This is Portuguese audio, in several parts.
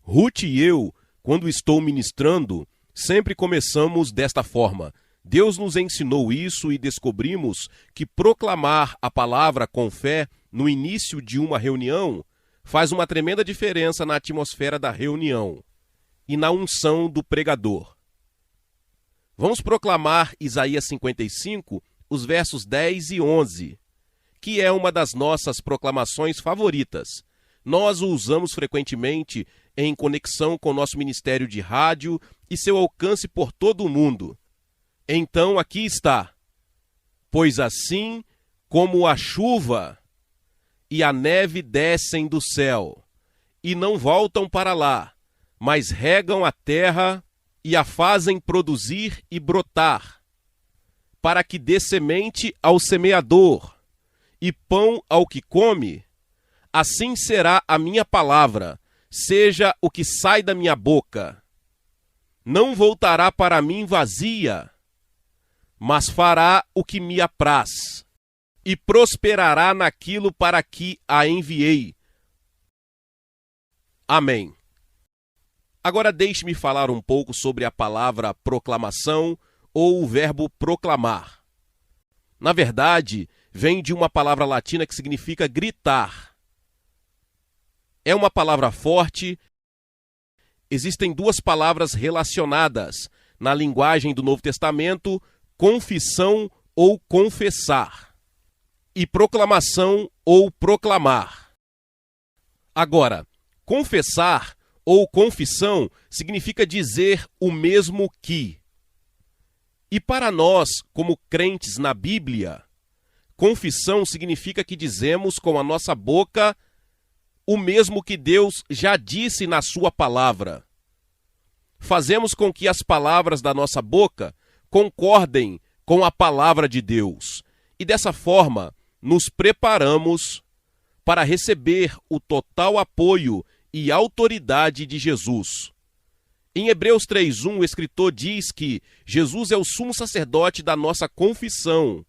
Ruth e eu, quando estou ministrando, sempre começamos desta forma. Deus nos ensinou isso e descobrimos que proclamar a palavra com fé no início de uma reunião faz uma tremenda diferença na atmosfera da reunião e na unção do pregador. Vamos proclamar Isaías 55, os versos 10 e 11, que é uma das nossas proclamações favoritas. Nós o usamos frequentemente em conexão com nosso ministério de rádio e seu alcance por todo o mundo. Então aqui está: pois assim como a chuva e a neve descem do céu, e não voltam para lá, mas regam a terra e a fazem produzir e brotar, para que dê semente ao semeador e pão ao que come, assim será a minha palavra, seja o que sai da minha boca. Não voltará para mim vazia, mas fará o que me apraz, e prosperará naquilo para que a enviei. Amém. Agora deixe-me falar um pouco sobre a palavra proclamação ou o verbo proclamar. Na verdade, vem de uma palavra latina que significa gritar. É uma palavra forte. Existem duas palavras relacionadas na linguagem do Novo Testamento: confissão ou confessar, e proclamação ou proclamar. Agora, confessar ou confissão significa dizer o mesmo que. E para nós, como crentes na Bíblia, confissão significa que dizemos com a nossa boca o mesmo que Deus já disse na sua palavra. Fazemos com que as palavras da nossa boca concordem com a palavra de Deus. E dessa forma, nos preparamos para receber o total apoio e autoridade de Jesus. Em Hebreus 3:1, o escritor diz que Jesus é o sumo sacerdote da nossa confissão.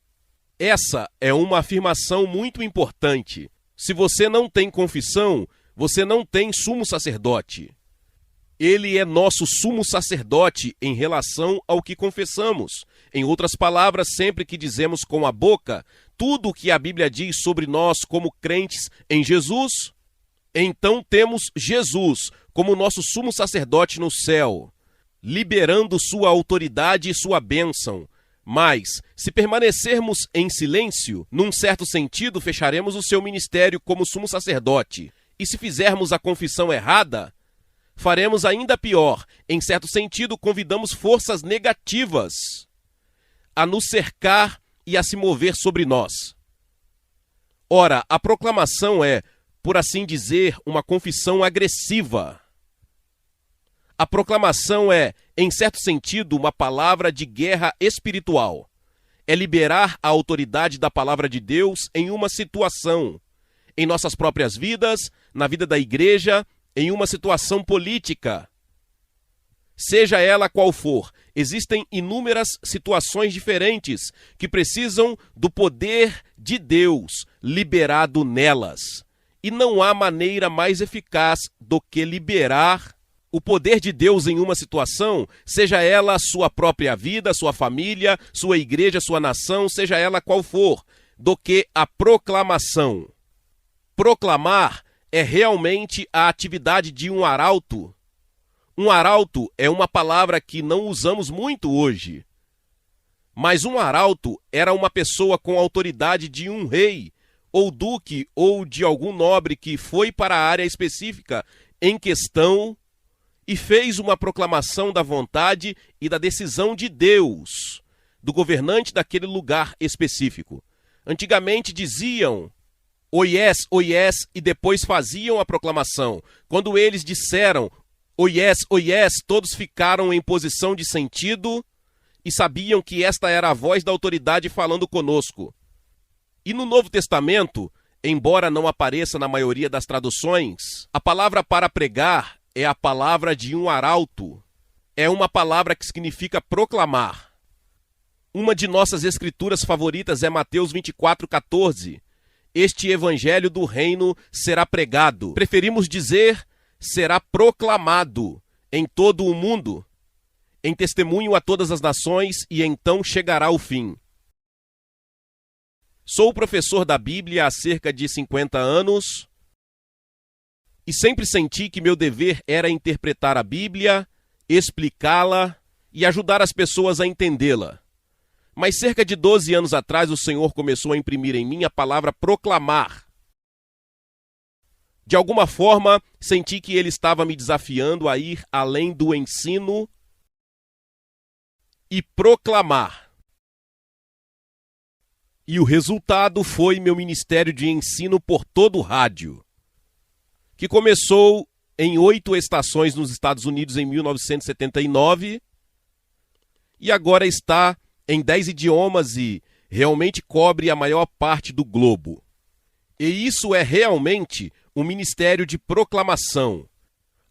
Essa é uma afirmação muito importante. Se você não tem confissão, você não tem sumo sacerdote. Ele é nosso sumo sacerdote em relação ao que confessamos. Em outras palavras, sempre que dizemos com a boca tudo o que a Bíblia diz sobre nós como crentes em Jesus, então temos Jesus como nosso sumo sacerdote no céu, liberando sua autoridade e sua bênção. Mas, se permanecermos em silêncio, num certo sentido, fecharemos o seu ministério como sumo sacerdote. E se fizermos a confissão errada, faremos ainda pior. Em certo sentido, convidamos forças negativas a nos cercar e a se mover sobre nós. Ora, a proclamação é, por assim dizer, uma confissão agressiva. A proclamação é, em certo sentido, uma palavra de guerra espiritual. É liberar a autoridade da palavra de Deus em uma situação, em nossas próprias vidas, na vida da igreja, em uma situação política. Seja ela qual for, existem inúmeras situações diferentes que precisam do poder de Deus liberado nelas. E não há maneira mais eficaz do que liberar o poder de Deus em uma situação, seja ela a sua própria vida, sua família, sua igreja, sua nação, seja ela qual for, do que a proclamação. Proclamar é realmente a atividade de um arauto. Um arauto é uma palavra que não usamos muito hoje. Mas um arauto era uma pessoa com a autoridade de um rei, ou duque, ou de algum nobre que foi para a área específica em questão e fez uma proclamação da vontade e da decisão de Deus, do governante daquele lugar específico. Antigamente diziam "Oiés, oiés", e depois faziam a proclamação. Quando eles disseram "Oiés, oiés", todos ficaram em posição de sentido e sabiam que esta era a voz da autoridade falando conosco. E no Novo Testamento, embora não apareça na maioria das traduções, a palavra para pregar é a palavra de um arauto. É uma palavra que significa proclamar. Uma de nossas escrituras favoritas é Mateus 24:14. Este evangelho do reino será pregado. Preferimos dizer, será proclamado em todo o mundo, em testemunho a todas as nações, e então chegará o fim. Sou professor da Bíblia há cerca de 50 anos e sempre senti que meu dever era interpretar a Bíblia, explicá-la e ajudar as pessoas a entendê-la. Mas cerca de 12 anos atrás, o Senhor começou a imprimir em mim a palavra proclamar. De alguma forma, senti que Ele estava me desafiando a ir além do ensino e proclamar. E o resultado foi meu ministério de ensino por todo o rádio, que começou em 8 estações nos Estados Unidos em 1979 e agora está em 10 idiomas e realmente cobre a maior parte do globo. E isso é realmente um ministério de proclamação.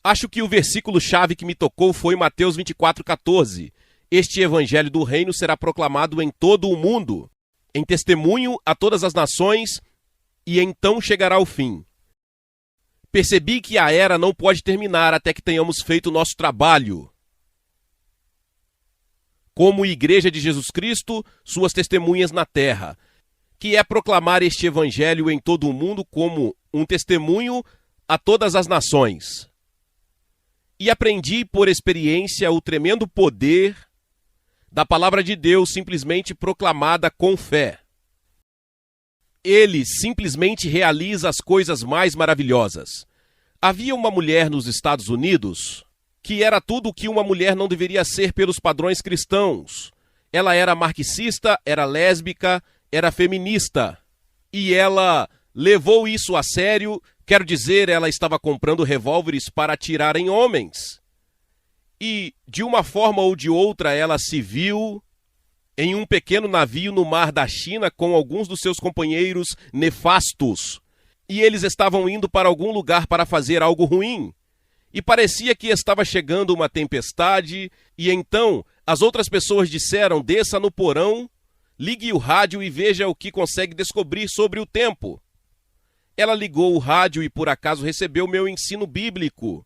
Acho que o versículo-chave que me tocou foi Mateus 24,14. Este evangelho do reino será proclamado em todo o mundo, em testemunho a todas as nações, e então chegará o fim. Percebi que a era não pode terminar até que tenhamos feito o nosso trabalho. Como Igreja de Jesus Cristo, suas testemunhas na terra, que é proclamar este evangelho em todo o mundo como um testemunho a todas as nações. E aprendi por experiência o tremendo poder da palavra de Deus simplesmente proclamada com fé. Ele simplesmente realiza as coisas mais maravilhosas. Havia uma mulher nos Estados Unidos que era tudo o que uma mulher não deveria ser pelos padrões cristãos. Ela era marxista, era lésbica, era feminista. E ela levou isso a sério, quero dizer, ela estava comprando revólveres para atirar em homens. E, de uma forma ou de outra, ela se viu em um pequeno navio no mar da China com alguns dos seus companheiros nefastos. E eles estavam indo para algum lugar para fazer algo ruim. E parecia que estava chegando uma tempestade, e então as outras pessoas disseram: desça no porão, ligue o rádio e veja o que consegue descobrir sobre o tempo. Ela ligou o rádio e por acaso recebeu meu ensino bíblico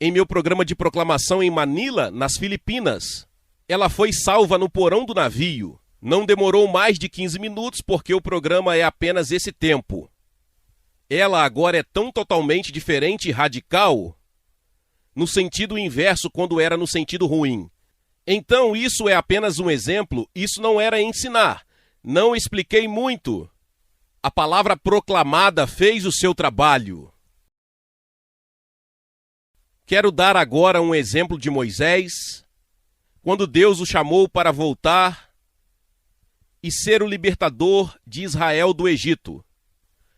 em meu programa de proclamação em Manila, nas Filipinas. Ela foi salva no porão do navio. Não demorou mais de 15 minutos porque o programa é apenas esse tempo. Ela agora é tão totalmente diferente e radical no sentido inverso quando era no sentido ruim. Então isso é apenas um exemplo, isso não era ensinar. Não expliquei muito. A palavra proclamada fez o seu trabalho. Quero dar agora um exemplo de Moisés, quando Deus o chamou para voltar e ser o libertador de Israel do Egito.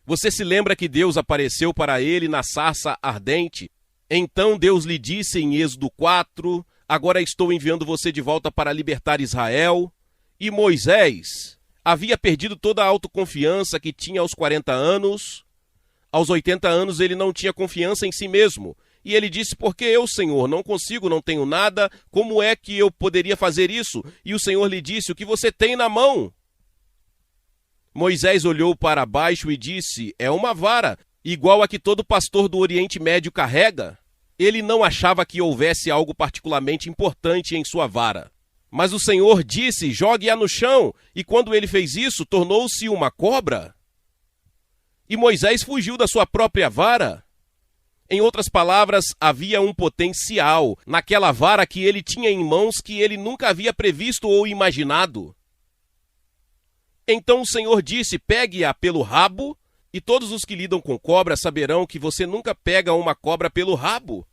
Você se lembra que Deus apareceu para ele na sarça ardente? Então Deus lhe disse em Êxodo 4, agora estou enviando você de volta para libertar Israel. E Moisés havia perdido toda a autoconfiança que tinha aos 40 anos. Aos 80 anos ele não tinha confiança em si mesmo. E ele disse: por que eu, Senhor, não consigo, não tenho nada, como é que eu poderia fazer isso? E o Senhor lhe disse: o que você tem na mão? Moisés olhou para baixo e disse: é uma vara, igual a que todo pastor do Oriente Médio carrega. Ele não achava que houvesse algo particularmente importante em sua vara. Mas o Senhor disse: jogue-a no chão, e quando ele fez isso, tornou-se uma cobra. E Moisés fugiu da sua própria vara. Em outras palavras, havia um potencial naquela vara que ele tinha em mãos que ele nunca havia previsto ou imaginado. Então o Senhor disse: pegue-a pelo rabo, e todos os que lidam com cobra saberão que você nunca pega uma cobra pelo rabo.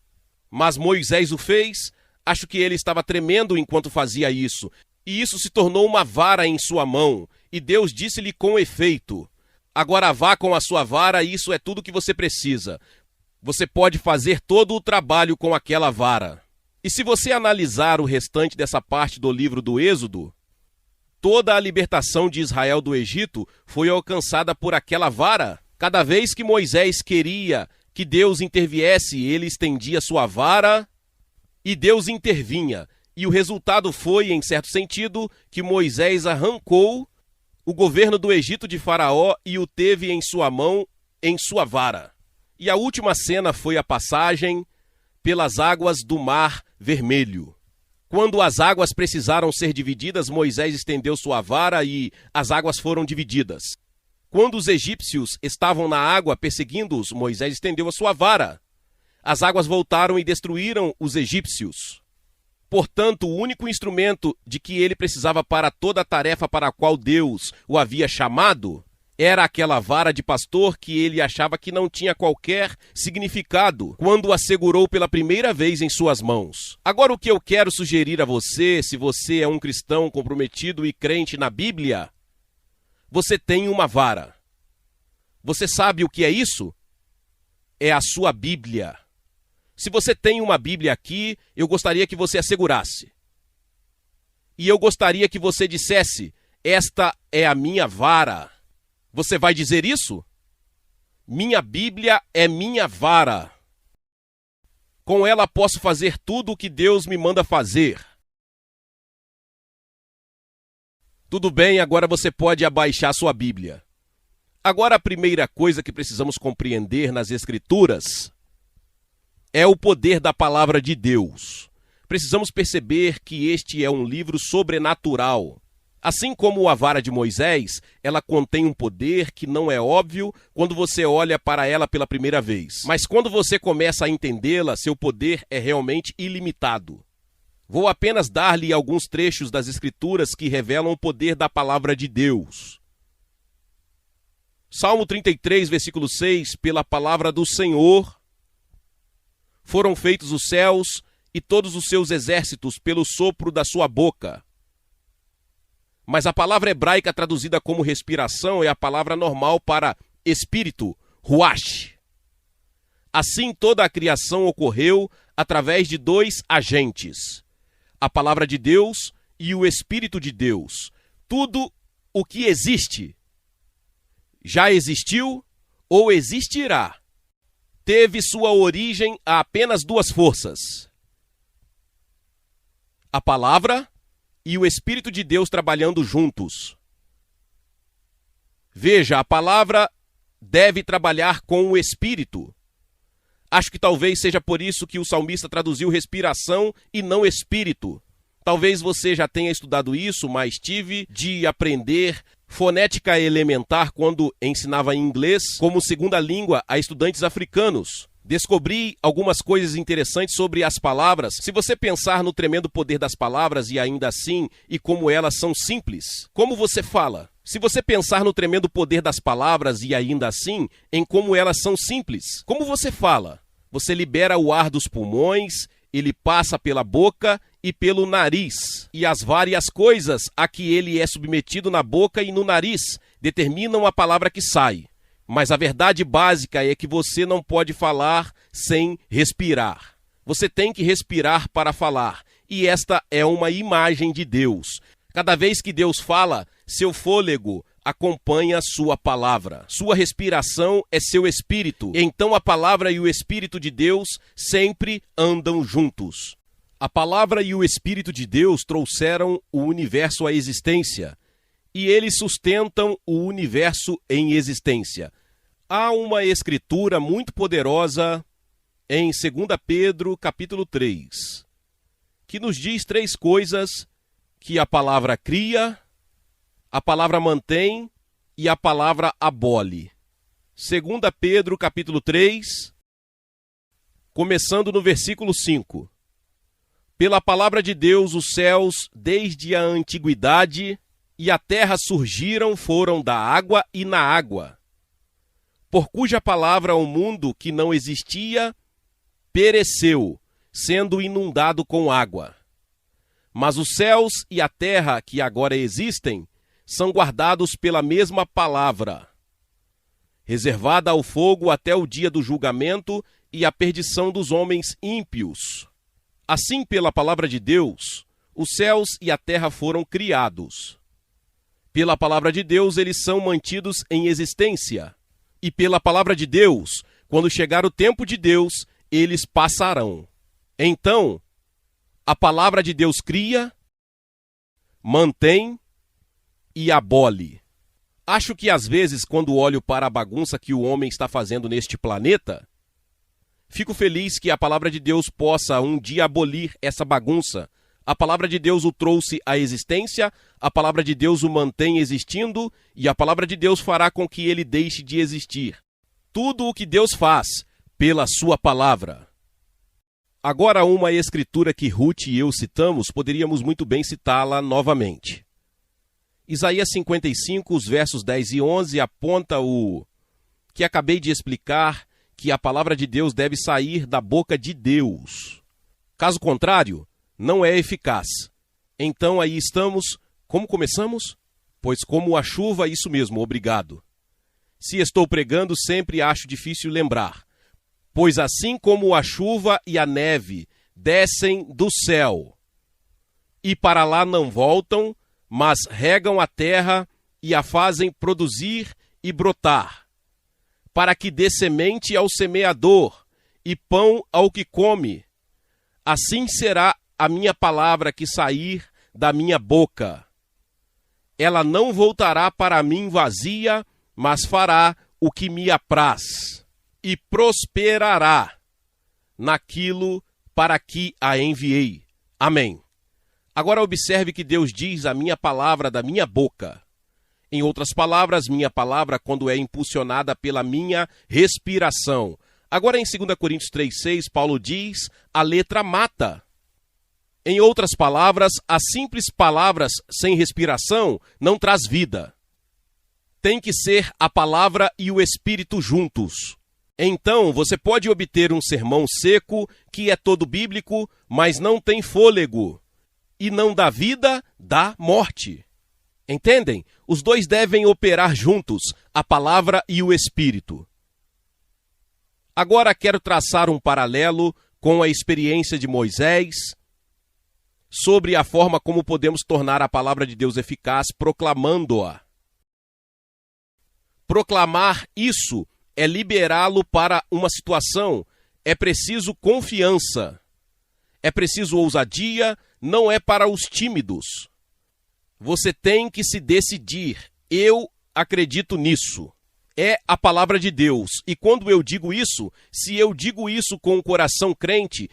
Mas Moisés o fez. Acho que ele estava tremendo enquanto fazia isso. E isso se tornou uma vara em sua mão. E Deus disse-lhe com efeito: agora vá com a sua vara, e isso é tudo que você precisa. Você pode fazer todo o trabalho com aquela vara. E se você analisar o restante dessa parte do livro do Êxodo, toda a libertação de Israel do Egito foi alcançada por aquela vara. Cada vez que Moisés queria que Deus interviesse, ele estendia sua vara e Deus intervinha. E o resultado foi, em certo sentido, que Moisés arrancou o governo do Egito de Faraó e o teve em sua mão, em sua vara. E a última cena foi a passagem pelas águas do Mar Vermelho. Quando as águas precisaram ser divididas, Moisés estendeu sua vara e as águas foram divididas. Quando os egípcios estavam na água perseguindo-os, Moisés estendeu a sua vara. As águas voltaram e destruíram os egípcios. Portanto, o único instrumento de que ele precisava para toda a tarefa para a qual Deus o havia chamado era aquela vara de pastor que ele achava que não tinha qualquer significado quando a segurou pela primeira vez em suas mãos. Agora, o que eu quero sugerir a você, se você é um cristão comprometido e crente na Bíblia, você tem uma vara. Você sabe o que é isso? É a sua Bíblia. Se você tem uma Bíblia aqui, eu gostaria que você a segurasse. E eu gostaria que você dissesse: esta é a minha vara. Você vai dizer isso? Minha Bíblia é minha vara. Com ela posso fazer tudo o que Deus me manda fazer. Tudo bem, agora você pode abaixar sua Bíblia. Agora, a primeira coisa que precisamos compreender nas Escrituras é o poder da palavra de Deus. Precisamos perceber que este é um livro sobrenatural. Assim como a vara de Moisés, ela contém um poder que não é óbvio quando você olha para ela pela primeira vez. Mas quando você começa a entendê-la, seu poder é realmente ilimitado. Vou apenas dar-lhe alguns trechos das Escrituras que revelam o poder da palavra de Deus. Salmo 33, versículo 6, pela palavra do Senhor foram feitos os céus e todos os seus exércitos pelo sopro da sua boca. Mas a palavra hebraica traduzida como respiração é a palavra normal para espírito, ruach. Assim toda a criação ocorreu através de dois agentes, a palavra de Deus e o Espírito de Deus. Tudo o que existe já existiu ou existirá. Teve sua origem a apenas duas forças: a palavra e o Espírito de Deus trabalhando juntos. Veja, a palavra deve trabalhar com o Espírito. Acho que talvez seja por isso que o salmista traduziu respiração e não espírito. Talvez você já tenha estudado isso, mas tive de aprender fonética elementar quando ensinava inglês como segunda língua a estudantes africanos. Descobri algumas coisas interessantes sobre as palavras. Se você pensar no tremendo poder das palavras e ainda assim, e como elas são simples, como você fala? Se você pensar no tremendo poder das palavras e ainda assim, em como elas são simples, como você fala? Você libera o ar dos pulmões, ele passa pela boca e pelo nariz. E as várias coisas a que ele é submetido na boca e no nariz determinam a palavra que sai. Mas a verdade básica é que você não pode falar sem respirar. Você tem que respirar para falar. E esta é uma imagem de Deus. Cada vez que Deus fala, seu fôlego acompanha sua palavra. Sua respiração é seu espírito. Então a palavra e o Espírito de Deus sempre andam juntos. A palavra e o Espírito de Deus trouxeram o universo à existência. E eles sustentam o universo em existência. Há uma escritura muito poderosa em 2 Pedro, capítulo 3, que nos diz três coisas que a palavra cria, a palavra mantém e a palavra abole. 2 Pedro, capítulo 3, começando no versículo 5. Pela palavra de Deus, os céus, desde a antiguidade, e a terra surgiram, foram da água e na água, por cuja palavra o mundo que não existia pereceu, sendo inundado com água. Mas os céus e a terra que agora existem são guardados pela mesma palavra, reservada ao fogo até o dia do julgamento e a perdição dos homens ímpios. Assim, pela palavra de Deus, os céus e a terra foram criados. Pela palavra de Deus, eles são mantidos em existência. E pela palavra de Deus, quando chegar o tempo de Deus, eles passarão. Então, a palavra de Deus cria, mantém e abole. Acho que às vezes, quando olho para a bagunça que o homem está fazendo neste planeta, Fico feliz que a palavra de Deus possa um dia abolir essa bagunça. A palavra de Deus o trouxe à existência, a palavra de Deus o mantém existindo e a palavra de Deus fará com que ele deixe de existir. Tudo o que Deus faz pela sua palavra. Agora, uma escritura que Ruth e eu citamos, poderíamos muito bem citá-la novamente. Isaías 55, os versos 10 e 11, aponta o que acabei de explicar, que a palavra de Deus deve sair da boca de Deus. Caso contrário, não é eficaz. Então aí estamos, como começamos? Pois como a chuva, isso mesmo, obrigado. Se estou pregando, sempre acho difícil lembrar. Pois assim como a chuva e a neve descem do céu, e para lá não voltam, mas regam a terra e a fazem produzir e brotar, para que dê semente ao semeador e pão ao que come. Assim será a minha palavra que sair da minha boca. Ela não voltará para mim vazia, mas fará o que me apraz, e prosperará naquilo para que a enviei. Amém. Agora observe que Deus diz a minha palavra da minha boca. Em outras palavras, minha palavra quando é impulsionada pela minha respiração. Agora em 2 Coríntios 3,6, Paulo diz, a letra mata. Em outras palavras, as simples palavras sem respiração não traz vida. Tem que ser a palavra e o Espírito juntos. Então, você pode obter um sermão seco, que é todo bíblico, mas não tem fôlego. E não dá vida, dá morte. Entendem? Os dois devem operar juntos, a palavra e o Espírito. Agora quero traçar um paralelo com a experiência de Moisés sobre a forma como podemos tornar a palavra de Deus eficaz proclamando-a. Proclamar isso é liberá-lo para uma situação. É preciso confiança. É preciso ousadia, não é para os tímidos. Você tem que se decidir. Eu acredito nisso. É a palavra de Deus. E quando eu digo isso, se eu digo isso com o coração crente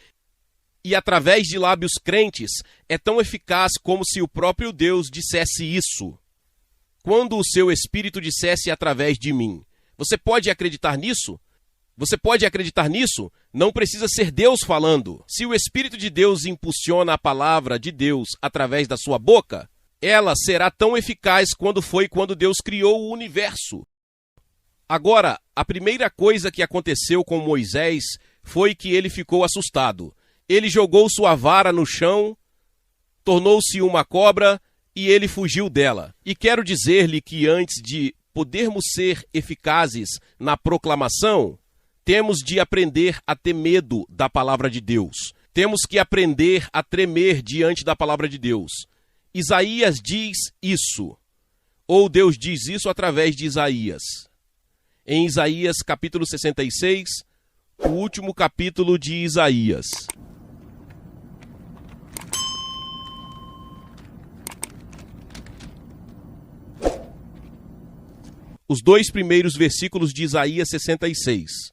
e através de lábios crentes, é tão eficaz como se o próprio Deus dissesse isso. Quando o seu Espírito dissesse através de mim. Você pode acreditar nisso? Você pode acreditar nisso? Não precisa ser Deus falando. Se o Espírito de Deus impulsiona a palavra de Deus através da sua boca, ela será tão eficaz quando foi quando Deus criou o universo. Agora, a primeira coisa que aconteceu com Moisés foi que ele ficou assustado. Ele jogou sua vara no chão, tornou-se uma cobra e ele fugiu dela. E quero dizer-lhe que antes de podermos ser eficazes na proclamação, temos de aprender a ter medo da palavra de Deus. Temos que aprender a tremer diante da palavra de Deus. Isaías diz isso, ou Deus diz isso através de Isaías. Em Isaías capítulo 66, o último capítulo de Isaías. Os 2 primeiros versículos de Isaías 66.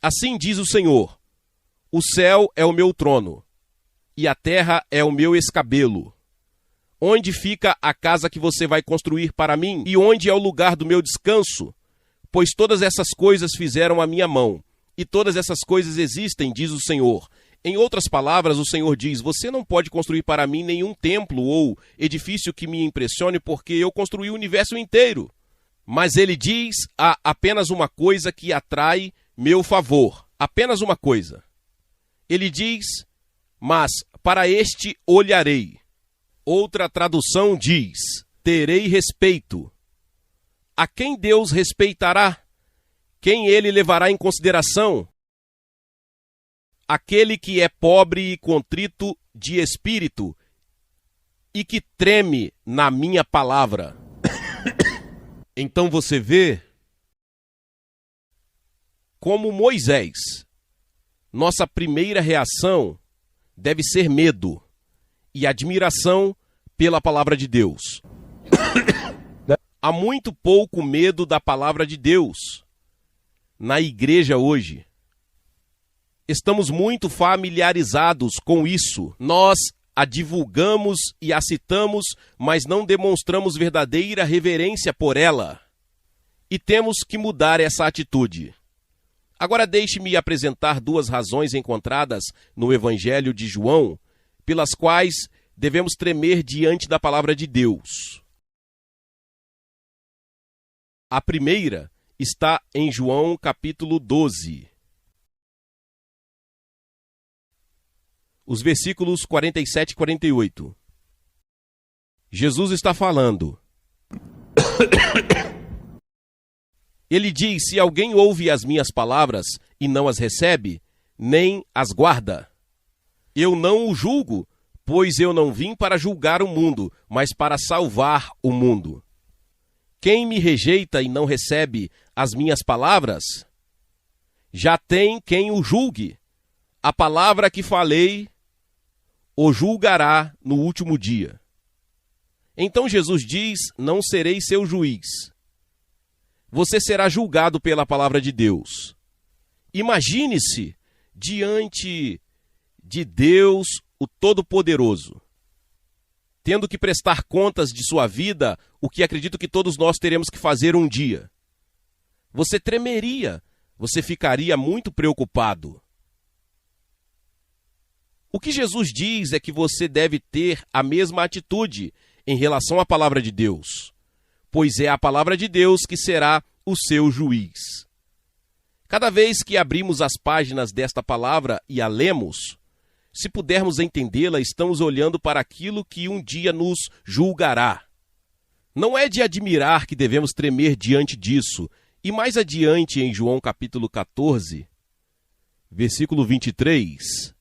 Assim diz o Senhor, o céu é o meu trono, e a terra é o meu escabelo. Onde fica a casa que você vai construir para mim? E onde é o lugar do meu descanso? Pois todas essas coisas fizeram a minha mão, e todas essas coisas existem, diz o Senhor. Em outras palavras, o Senhor diz, você não pode construir para mim nenhum templo ou edifício que me impressione, porque eu construí o universo inteiro. Mas ele diz, há apenas uma coisa que atrai meu favor. Apenas uma coisa. Ele diz, mas para este olharei. Outra tradução diz, terei respeito. A quem Deus respeitará? Quem ele levará em consideração? Aquele que é pobre e contrito de espírito e que treme na minha palavra. Então você vê como Moisés, nossa primeira reação deve ser medo e admiração pela palavra de Deus. Há muito pouco medo da palavra de Deus. na igreja hoje. Estamos muito familiarizados com isso. Nós a divulgamos e a citamos, mas não demonstramos verdadeira reverência por ela. E temos que mudar essa atitude. Agora deixe-me apresentar duas razões encontradas no Evangelho de João, pelas quais devemos tremer diante da palavra de Deus. A primeira está em João capítulo 12. Os versículos 47 e 48. Jesus está falando. Ele diz: se alguém ouve as minhas palavras e não as recebe, nem as guarda, eu não o julgo, pois eu não vim para julgar o mundo, mas para salvar o mundo. Quem me rejeita e não recebe as minhas palavras, já tem quem o julgue. A palavra que falei o julgará no último dia. Então Jesus diz: não serei seu juiz. Você será julgado pela palavra de Deus. Imagine-se diante de Deus, o Todo-Poderoso, tendo que prestar contas de sua vida, o que acredito que todos nós teremos que fazer um dia. Você tremeria, você ficaria muito preocupado. O que Jesus diz é que você deve ter a mesma atitude em relação à palavra de Deus, pois é a palavra de Deus que será o seu juiz. Cada vez que abrimos as páginas desta palavra e a lemos, se pudermos entendê-la, estamos olhando para aquilo que um dia nos julgará. Não é de admirar que devemos tremer diante disso. E mais adiante, em João capítulo 14, versículo 23,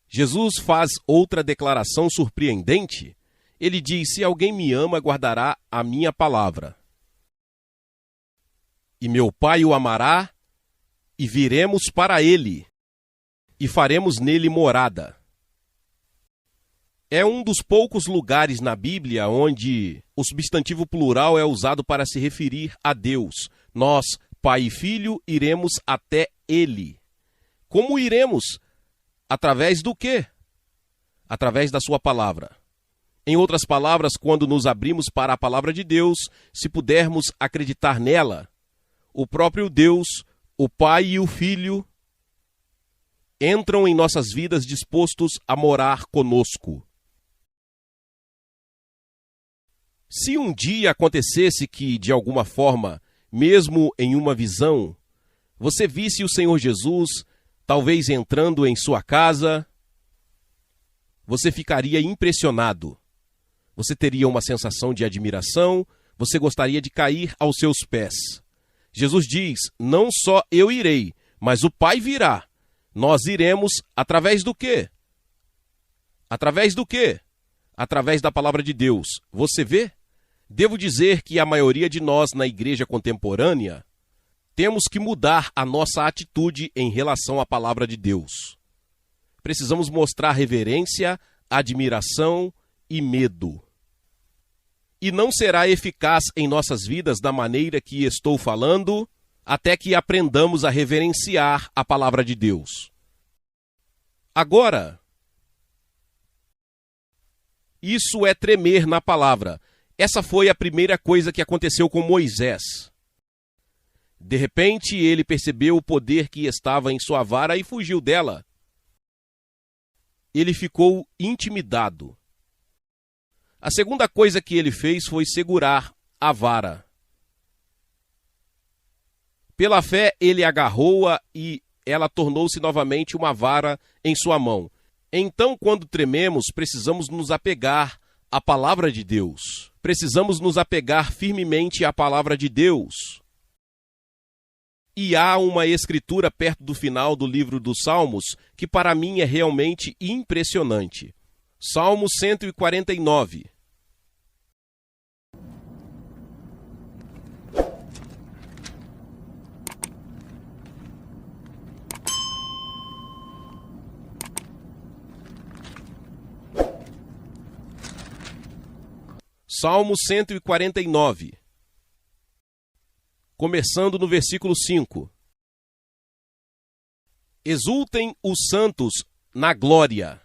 Jesus faz outra declaração surpreendente. Ele diz: se alguém me ama, guardará a minha palavra. E meu Pai o amará, e viremos para ele, e faremos nele morada. É um dos poucos lugares na Bíblia onde o substantivo plural é usado para se referir a Deus. Nós, Pai e Filho, iremos até ele. Como iremos? Através do quê? Através da sua palavra. Em outras palavras, quando nos abrimos para a palavra de Deus, se pudermos acreditar nela, o próprio Deus, o Pai e o Filho, entram em nossas vidas dispostos a morar conosco. Se um dia acontecesse que, de alguma forma, mesmo em uma visão, você visse o Senhor Jesus, talvez entrando em sua casa, você ficaria impressionado. Você teria uma sensação de admiração, você gostaria de cair aos seus pés. Jesus diz: não só eu irei, mas o Pai virá. Nós iremos através do quê? Através do quê? Através da palavra de Deus. Você vê? Devo dizer que a maioria de nós na igreja contemporânea temos que mudar a nossa atitude em relação à palavra de Deus. Precisamos mostrar reverência, admiração e medo. E não será eficaz em nossas vidas da maneira que estou falando, até que aprendamos a reverenciar a palavra de Deus. Agora, isso é tremer na palavra. Essa foi a primeira coisa que aconteceu com Moisés. De repente, ele percebeu o poder que estava em sua vara e fugiu dela. Ele ficou intimidado. A segunda coisa que ele fez foi segurar a vara. Pela fé, ele agarrou-a e ela tornou-se novamente uma vara em sua mão. Então, quando trememos, precisamos nos apegar à palavra de Deus. Precisamos nos apegar firmemente à palavra de Deus. E há uma escritura perto do final do livro dos Salmos que para mim é realmente impressionante. Salmo 149. Salmo 149. começando no versículo 5. Exultem os santos na glória.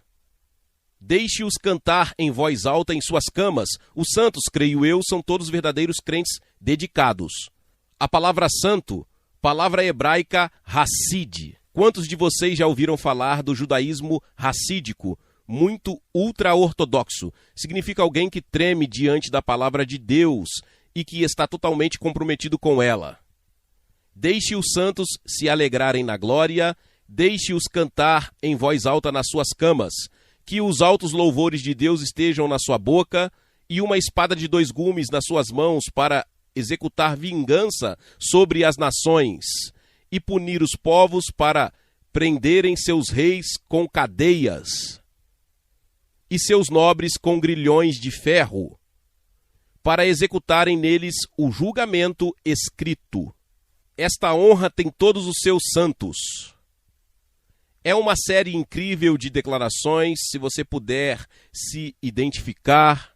Deixe-os cantar em voz alta em suas camas. Os santos, creio eu, são todos verdadeiros crentes dedicados. A palavra santo, palavra hebraica Hassid. Quantos de vocês já ouviram falar do judaísmo racídico, muito ultra-ortodoxo? Significa alguém que treme diante da palavra de Deus e que está totalmente comprometido com ela. Deixe os santos se alegrarem na glória, deixe-os cantar em voz alta nas suas camas, que os altos louvores de Deus estejam na sua boca e uma espada de 2 gumes nas suas mãos para executar vingança sobre as nações e punir os povos para prenderem seus reis com cadeias e seus nobres com grilhões de ferro, para executarem neles o julgamento escrito. Esta honra tem todos os seus santos. É uma série incrível de declarações. Se você puder se identificar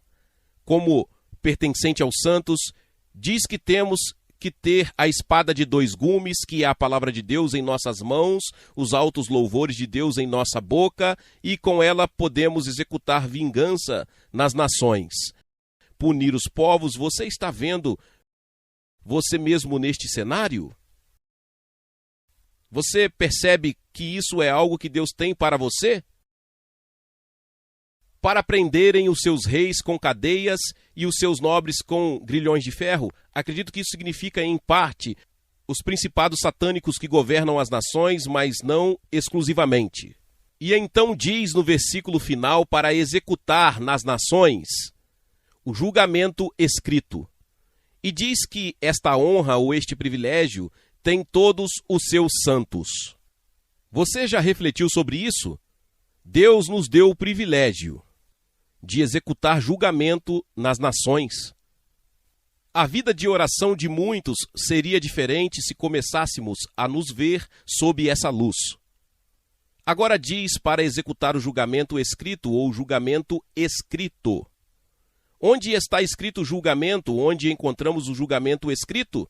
como pertencente aos santos, diz que temos que ter a espada de 2 gumes, que é a palavra de Deus, em nossas mãos, os altos louvores de Deus em nossa boca, e com ela podemos executar vingança nas nações. Punir os povos. Você está vendo você mesmo neste cenário? Você percebe que isso é algo que Deus tem para você? Para prenderem os seus reis com cadeias e os seus nobres com grilhões de ferro? Acredito que isso significa, em parte, os principados satânicos que governam as nações, mas não exclusivamente. E então diz no versículo final, para executar nas nações o julgamento escrito. E diz que esta honra ou este privilégio tem todos os seus santos. Você já refletiu sobre isso? Deus nos deu o privilégio de executar julgamento nas nações. A vida de oração de muitos seria diferente se começássemos a nos ver sob essa luz. Agora diz para executar o julgamento escrito ou julgamento escrito. Onde está escrito o julgamento? Onde encontramos o julgamento escrito?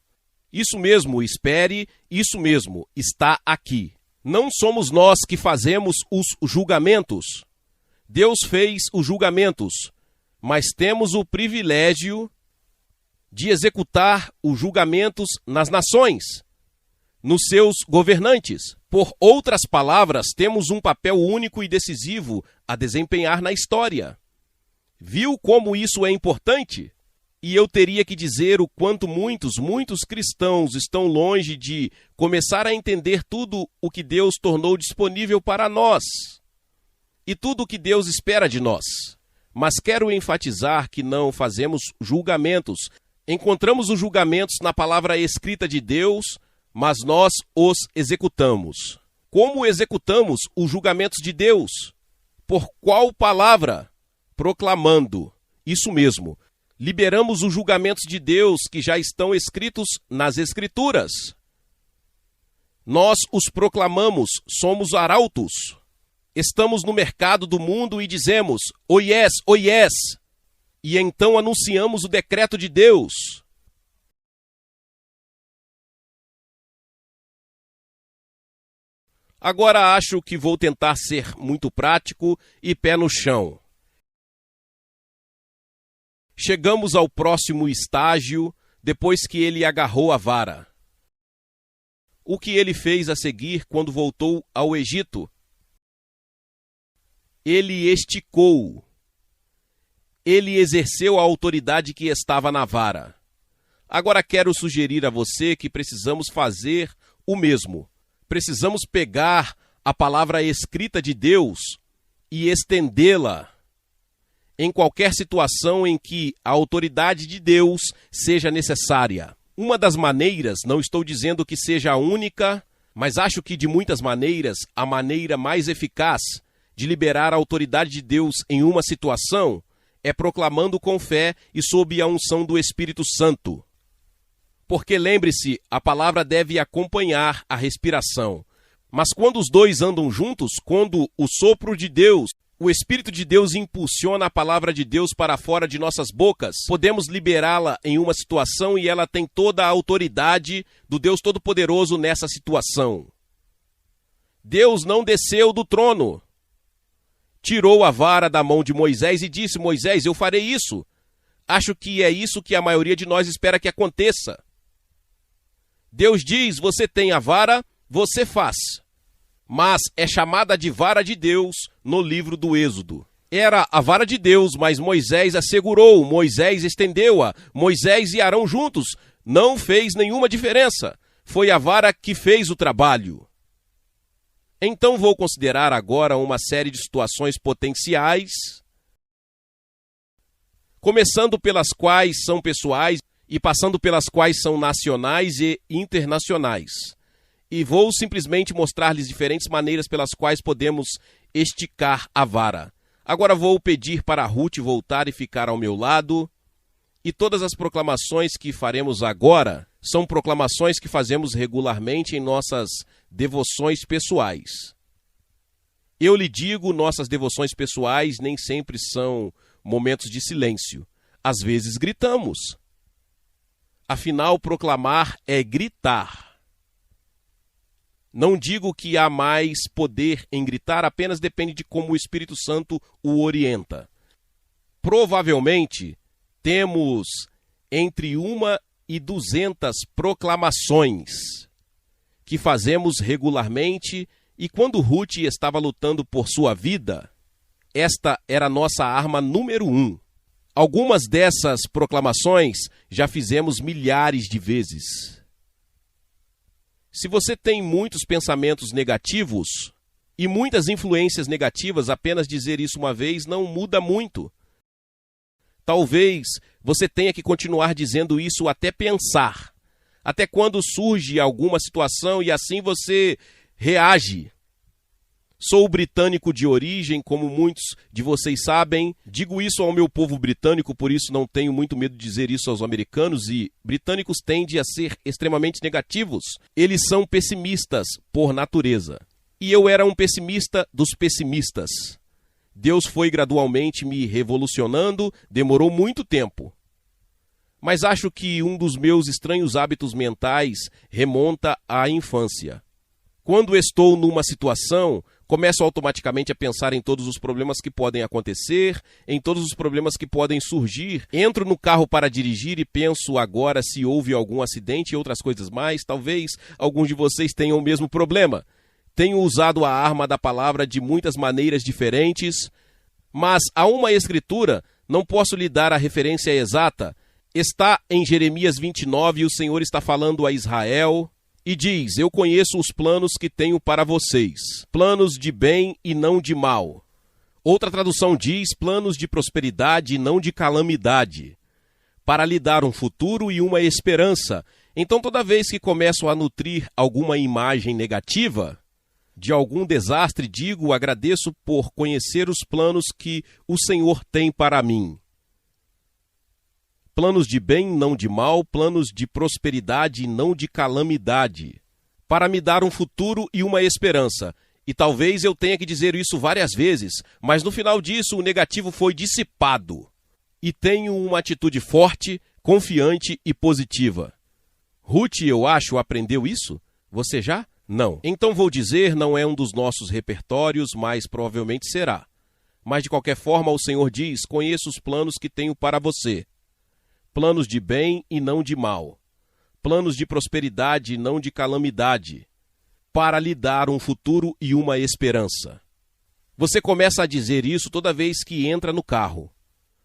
Isso mesmo, espere, isso mesmo, está aqui. Não somos nós que fazemos os julgamentos. Deus fez os julgamentos, mas temos o privilégio de executar os julgamentos nas nações, nos seus governantes. Por outras palavras, temos um papel único e decisivo a desempenhar na história. Viu como isso é importante? E eu teria que dizer o quanto muitos cristãos estão longe de começar a entender tudo o que Deus tornou disponível para nós e tudo o que Deus espera de nós. Mas quero enfatizar que não fazemos julgamentos. Encontramos os julgamentos na palavra escrita de Deus, mas nós os executamos. Como executamos os julgamentos de Deus? Por qual palavra? Proclamando. Isso mesmo. Liberamos os julgamentos de Deus que já estão escritos nas Escrituras. Nós os proclamamos, somos arautos. Estamos no mercado do mundo e dizemos, oh yes, oh yes. E então anunciamos o decreto de Deus. Agora acho que vou tentar ser muito prático e pé no chão. Chegamos ao próximo estágio, depois que ele agarrou a vara. O que ele fez a seguir quando voltou ao Egito? Ele esticou. Ele exerceu a autoridade que estava na vara. Agora quero sugerir a você que precisamos fazer o mesmo. Precisamos pegar a palavra escrita de Deus e estendê-la em qualquer situação em que a autoridade de Deus seja necessária. Uma das maneiras, não estou dizendo que seja a única, mas acho que de muitas maneiras, a maneira mais eficaz de liberar a autoridade de Deus em uma situação é proclamando com fé e sob a unção do Espírito Santo. Porque lembre-se, a palavra deve acompanhar a respiração. Mas quando os dois andam juntos, quando o sopro de Deus, O Espírito de Deus impulsiona a palavra de Deus para fora de nossas bocas. Podemos liberá-la em uma situação e ela tem toda a autoridade do Deus Todo-Poderoso nessa situação. Deus não desceu do trono. Tirou a vara da mão de Moisés e disse: Moisés, eu farei isso. Acho que é isso que a maioria de nós espera que aconteça. Deus diz: você tem a vara, você faz. Mas é chamada de vara de Deus no livro do Êxodo. Era a vara de Deus, mas Moisés a segurou, Moisés estendeu-a, Moisés e Arão juntos. Não fez nenhuma diferença. Foi a vara que fez o trabalho. Então vou considerar agora uma série de situações potenciais, começando pelas quais são pessoais e passando pelas quais são nacionais e internacionais. E vou simplesmente mostrar-lhes diferentes maneiras pelas quais podemos esticar a vara. Agora vou pedir para Ruth voltar e ficar ao meu lado. E todas as proclamações que faremos agora são proclamações que fazemos regularmente em nossas devoções pessoais. Eu lhe digo, nossas devoções pessoais nem sempre são momentos de silêncio. Às vezes gritamos. Afinal, proclamar é gritar. Não digo que há mais poder em gritar, apenas depende de como o Espírito Santo o orienta. Provavelmente, temos entre 1 e 200 proclamações que fazemos regularmente, e quando Ruth estava lutando por sua vida, esta era a nossa arma número 1. Algumas dessas proclamações já fizemos milhares de vezes. Se você tem muitos pensamentos negativos e muitas influências negativas, apenas dizer isso uma vez não muda muito. Talvez você tenha que continuar dizendo isso até pensar, até quando surge alguma situação e assim você reage. Sou britânico de origem, como muitos de vocês sabem. Digo isso ao meu povo britânico, por isso não tenho muito medo de dizer isso aos americanos. E britânicos tendem a ser extremamente negativos. Eles são pessimistas por natureza. E eu era um pessimista dos pessimistas. Deus foi gradualmente me revolucionando, demorou muito tempo. Mas acho que um dos meus estranhos hábitos mentais remonta à infância. Quando estou numa situação, começo automaticamente a pensar em todos os problemas que podem acontecer, em todos os problemas que podem surgir. Entro no carro para dirigir e penso agora se houve algum acidente e outras coisas mais. Talvez alguns de vocês tenham o mesmo problema. Tenho usado a arma da palavra de muitas maneiras diferentes, mas há uma escritura, não posso lhe dar a referência exata. Está em Jeremias 29 e o Senhor está falando a Israel. E diz: eu conheço os planos que tenho para vocês, planos de bem e não de mal. Outra tradução diz: planos de prosperidade e não de calamidade, para lhe dar um futuro e uma esperança. Então, toda vez que começo a nutrir alguma imagem negativa de algum desastre, digo: agradeço por conhecer os planos que o Senhor tem para mim. Planos de bem, não de mal, planos de prosperidade e não de calamidade, para me dar um futuro e uma esperança. E talvez eu tenha que dizer isso várias vezes, mas no final disso o negativo foi dissipado. E tenho uma atitude forte, confiante e positiva. Ruth, eu acho, aprendeu isso? Você já? Não. Então vou dizer, não é um dos nossos repertórios, mas provavelmente será. Mas de qualquer forma o Senhor diz: conheço os planos que tenho para você. Planos de bem e não de mal, planos de prosperidade e não de calamidade, para lhe dar um futuro e uma esperança. Você começa a dizer isso toda vez que entra no carro.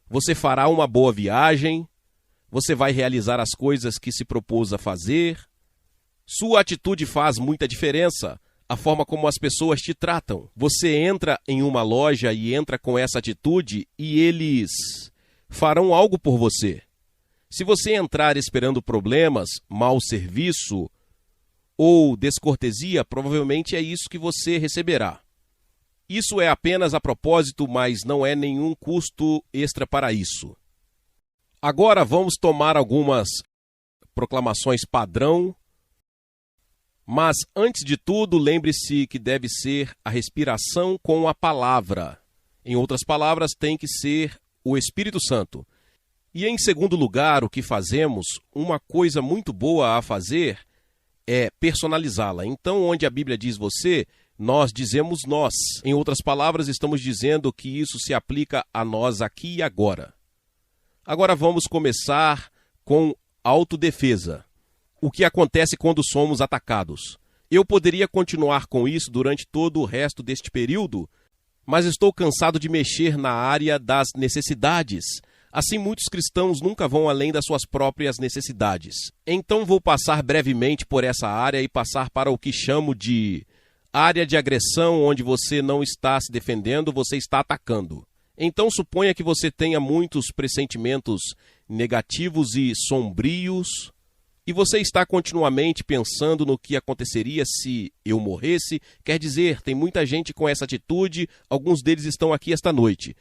Você fará uma boa viagem, você vai realizar as coisas que se propôs a fazer. Sua atitude faz muita diferença, a forma como as pessoas te tratam. Você entra em uma loja e entra com essa atitude e eles farão algo por você. Se você entrar esperando problemas, mau serviço ou descortesia, provavelmente é isso que você receberá. Isso é apenas a propósito, mas não é nenhum custo extra para isso. Agora vamos tomar algumas proclamações padrão, mas antes de tudo, lembre-se que deve ser a respiração com a palavra. Em outras palavras, tem que ser o Espírito Santo. E em segundo lugar, o que fazemos, uma coisa muito boa a fazer é personalizá-la. Então, onde a Bíblia diz você, nós dizemos nós. Em outras palavras, estamos dizendo que isso se aplica a nós aqui e agora. Agora vamos começar com autodefesa. O que acontece quando somos atacados? Eu poderia continuar com isso durante todo o resto deste período, mas estou cansado de mexer na área das necessidades. Assim, muitos cristãos nunca vão além das suas próprias necessidades. Então, vou passar brevemente por essa área e passar para o que chamo de área de agressão, onde você não está se defendendo, você está atacando. Então, suponha que você tenha muitos pressentimentos negativos e sombrios, e você está continuamente pensando no que aconteceria se eu morresse. Quer dizer, tem muita gente com essa atitude, alguns deles estão aqui esta noite.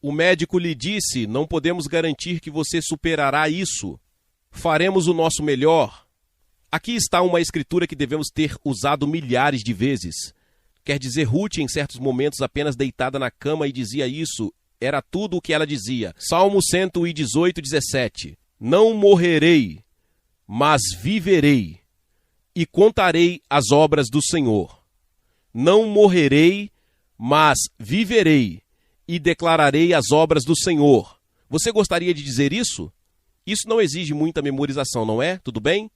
O médico lhe disse, não podemos garantir que você superará isso. Faremos o nosso melhor. Aqui está uma escritura que devemos ter usado milhares de vezes. Quer dizer, Ruth, em certos momentos, apenas deitada na cama e dizia isso. Era tudo o que ela dizia. Salmo 118, 17. Não morrerei, mas viverei, e contarei as obras do Senhor. Não morrerei, mas viverei, e declararei as obras do Senhor. Você gostaria de dizer isso? Isso não exige muita memorização, não é? Tudo bem?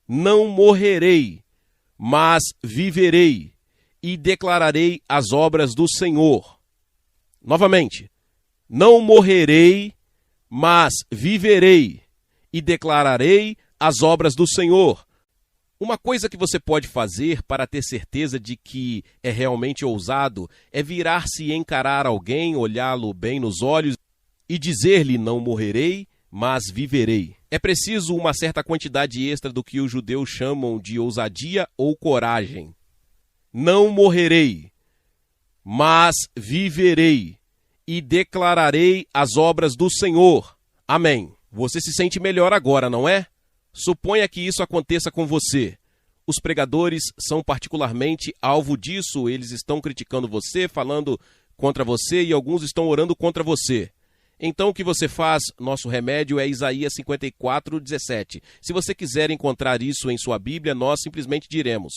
Não morrerei, mas viverei, e declararei as obras do Senhor. Novamente, não morrerei, mas viverei, e declararei as obras do Senhor. Uma coisa que você pode fazer para ter certeza de que é realmente ousado é virar-se e encarar alguém, olhá-lo bem nos olhos e dizer-lhe: não morrerei, mas viverei. É preciso uma certa quantidade extra do que os judeus chamam de ousadia ou coragem. Não morrerei, mas viverei e declararei as obras do Senhor. Amém. Você se sente melhor agora, não é? Suponha que isso aconteça com você. Os pregadores são particularmente alvo disso. Eles estão criticando você, falando contra você e alguns estão orando contra você. Então o que você faz? Nosso remédio é Isaías 54, 17. Se você quiser encontrar isso em sua Bíblia, nós simplesmente diremos.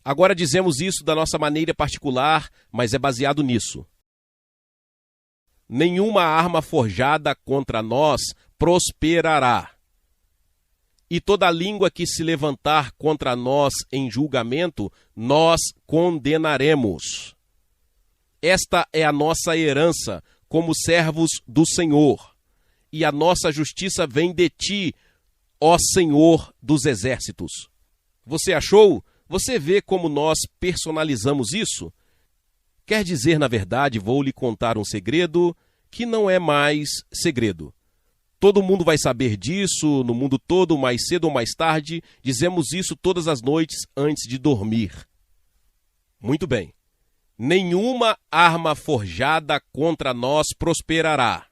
Agora dizemos isso da nossa maneira particular, mas é baseado nisso. Nenhuma arma forjada contra nós prosperará. E toda língua que se levantar contra nós em julgamento, nós condenaremos. Esta é a nossa herança como servos do Senhor, e a nossa justiça vem de ti, ó Senhor dos exércitos. Você achou? Você vê como nós personalizamos isso? Quer dizer, na verdade, vou lhe contar um segredo que não é mais segredo. Todo mundo vai saber disso, no mundo todo, mais cedo ou mais tarde. Dizemos isso todas as noites antes de dormir. Muito bem. Nenhuma arma forjada contra nós prosperará.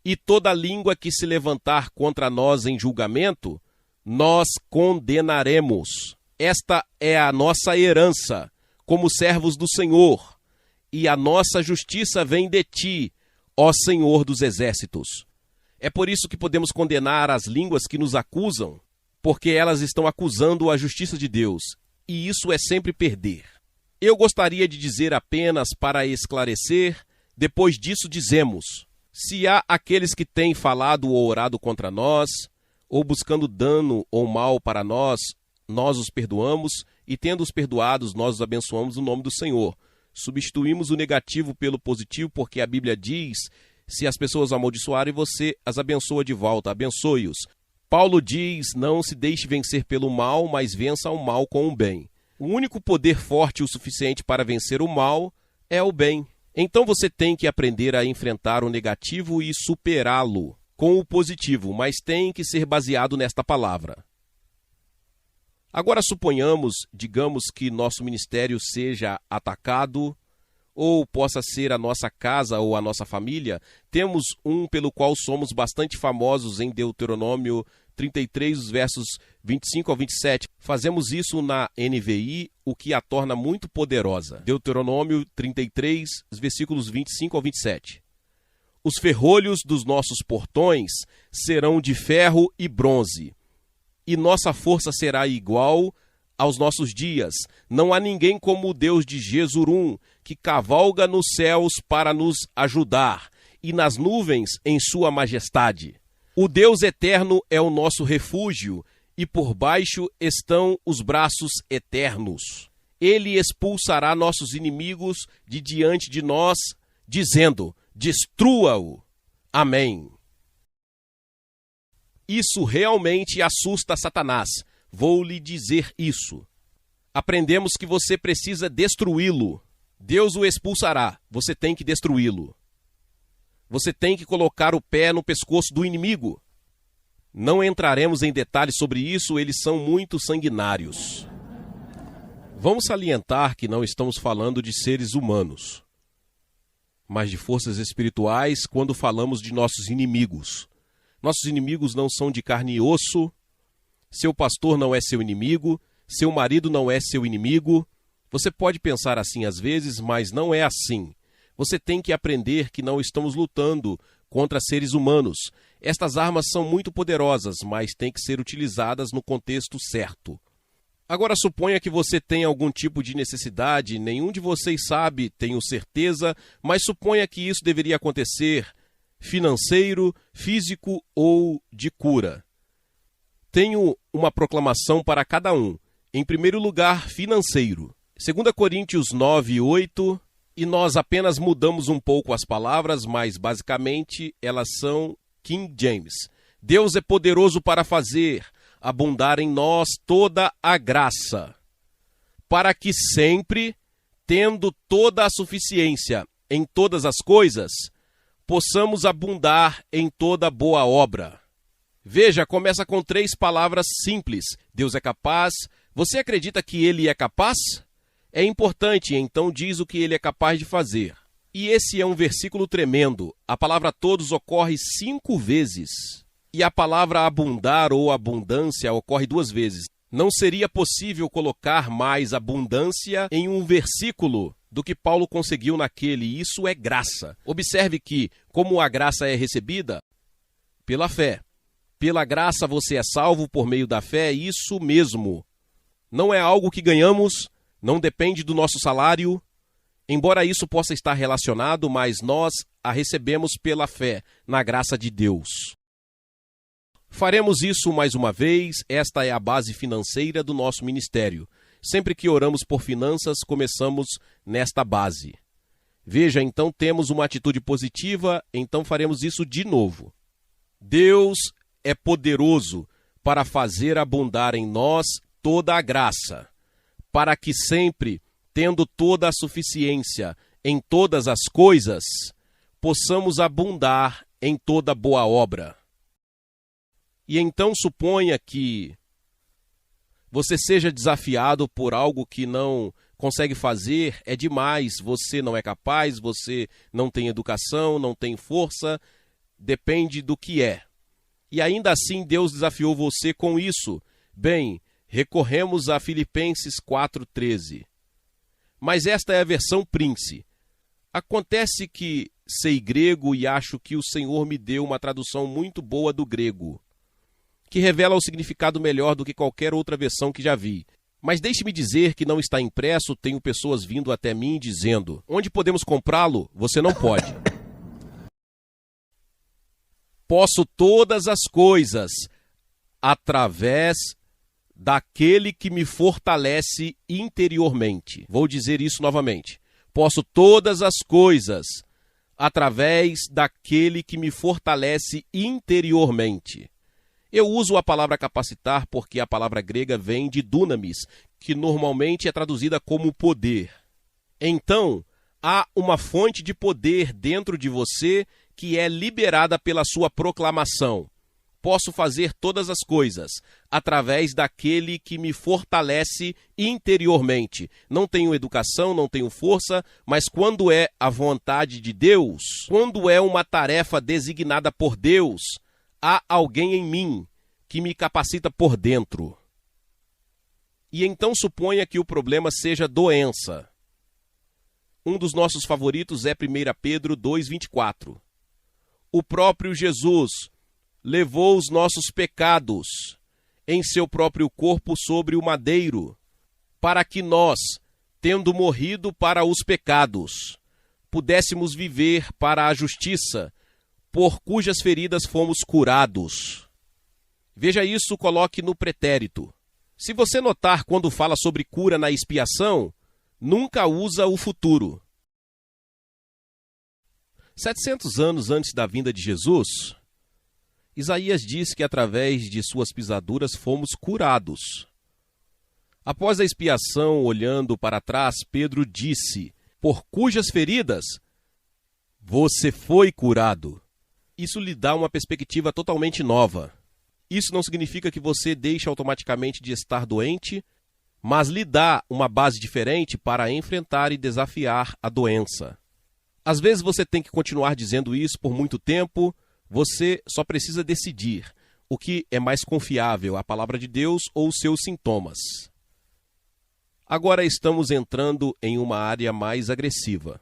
E toda língua que se levantar contra nós em julgamento, nós condenaremos. Esta é a nossa herança, como servos do Senhor, e a nossa justiça vem de ti, ó Senhor dos exércitos. É por isso que podemos condenar as línguas que nos acusam, porque elas estão acusando a justiça de Deus, e isso é sempre perder. Eu gostaria de dizer apenas para esclarecer, depois disso dizemos, se há aqueles que têm falado ou orado contra nós, ou buscando dano ou mal para nós, nós os perdoamos, e tendo-os perdoados, nós os abençoamos no nome do Senhor. Substituímos o negativo pelo positivo, porque a Bíblia diz, se as pessoas amaldiçoarem, você as abençoa de volta, abençoe-os. Paulo diz, não se deixe vencer pelo mal, mas vença o mal com o bem. O único poder forte o suficiente para vencer o mal é o bem. Então você tem que aprender a enfrentar o negativo e superá-lo com o positivo, mas tem que ser baseado nesta palavra. Agora digamos que nosso ministério seja atacado, ou possa ser a nossa casa ou a nossa família. Temos um pelo qual somos bastante famosos em Deuteronômio 33, os versos 25 ao 27. Fazemos isso na NVI, o que a torna muito poderosa. Deuteronômio 33, os versículos 25 ao 27. Os ferrolhos dos nossos portões serão de ferro e bronze, e nossa força será igual aos nossos dias. Não há ninguém como o Deus de Jesurum, que cavalga nos céus para nos ajudar, e nas nuvens em sua majestade. O Deus eterno é o nosso refúgio, e por baixo estão os braços eternos. Ele expulsará nossos inimigos de diante de nós, dizendo: destrua-o. Amém. Isso realmente assusta Satanás. Vou lhe dizer isso. Aprendemos que você precisa destruí-lo. Deus o expulsará. Você tem que destruí-lo. Você tem que colocar o pé no pescoço do inimigo. Não entraremos em detalhes sobre isso, eles são muito sanguinários. Vamos salientar que não estamos falando de seres humanos, mas de forças espirituais quando falamos de nossos inimigos. Nossos inimigos não são de carne e osso. Seu pastor não é seu inimigo, seu marido não é seu inimigo. Você pode pensar assim às vezes, mas não é assim. Você tem que aprender que não estamos lutando contra seres humanos. Estas armas são muito poderosas, mas têm que ser utilizadas no contexto certo. Agora suponha que você tenha algum tipo de necessidade, nenhum de vocês sabe, tenho certeza, mas suponha que isso deveria acontecer, financeiro, físico ou de cura. Tenho uma proclamação para cada um. Em primeiro lugar, financeiro. 2 Coríntios 9, 8, e nós apenas mudamos um pouco as palavras, mas basicamente elas são King James. Deus é poderoso para fazer abundar em nós toda a graça, para que sempre, tendo toda a suficiência em todas as coisas, possamos abundar em toda boa obra. Veja, começa com 3 palavras simples. Deus é capaz. Você acredita que Ele é capaz? É importante, então diz o que Ele é capaz de fazer. E esse é um versículo tremendo. A palavra todos ocorre 5 vezes. E a palavra abundar ou abundância ocorre 2 vezes. Não seria possível colocar mais abundância em um versículo do que Paulo conseguiu naquele. Isso é graça. Observe que, como a graça é recebida? Pela fé. Pela graça você é salvo por meio da fé, isso mesmo. Não é algo que ganhamos, não depende do nosso salário. Embora isso possa estar relacionado, mas nós a recebemos pela fé, na graça de Deus. Faremos isso mais uma vez, esta é a base financeira do nosso ministério. Sempre que oramos por finanças, começamos nesta base. Veja, então temos uma atitude positiva, então faremos isso de novo. Deus é poderoso para fazer abundar em nós toda a graça, para que sempre, tendo toda a suficiência em todas as coisas, possamos abundar em toda boa obra. E então suponha que você seja desafiado por algo que não consegue fazer, é demais, você não é capaz, você não tem educação, não tem força, depende do que é. E ainda assim Deus desafiou você com isso. Bem, recorremos a Filipenses 4,13. Mas esta é a versão Prince. Acontece que sei grego e acho que o Senhor me deu uma tradução muito boa do grego, que revela o significado melhor do que qualquer outra versão que já vi. Mas deixe-me dizer que não está impresso, tenho pessoas vindo até mim dizendo: onde podemos comprá-lo? Você não pode. Posso todas as coisas através daquele que me fortalece interiormente. Vou dizer isso novamente. Posso todas as coisas através daquele que me fortalece interiormente. Eu uso a palavra capacitar porque a palavra grega vem de dunamis, que normalmente é traduzida como poder. Então, há uma fonte de poder dentro de você que é liberada pela sua proclamação. Posso fazer todas as coisas através daquele que me fortalece interiormente. Não tenho educação, não tenho força, mas quando é a vontade de Deus, quando é uma tarefa designada por Deus, há alguém em mim que me capacita por dentro. E então suponha que o problema seja doença. Um dos nossos favoritos é 1 Pedro 2,24. O próprio Jesus levou os nossos pecados em seu próprio corpo sobre o madeiro, para que nós, tendo morrido para os pecados, pudéssemos viver para a justiça, por cujas feridas fomos curados. Veja isso, coloque no pretérito. Se você notar quando fala sobre cura na expiação, nunca usa o futuro. 700 anos antes da vinda de Jesus, Isaías diz que através de suas pisaduras fomos curados. Após a expiação, olhando para trás, Pedro disse: por cujas feridas você foi curado. Isso lhe dá uma perspectiva totalmente nova. Isso não significa que você deixe automaticamente de estar doente, mas lhe dá uma base diferente para enfrentar e desafiar a doença. Às vezes você tem que continuar dizendo isso por muito tempo, você só precisa decidir o que é mais confiável, a palavra de Deus ou os seus sintomas. Agora estamos entrando em uma área mais agressiva.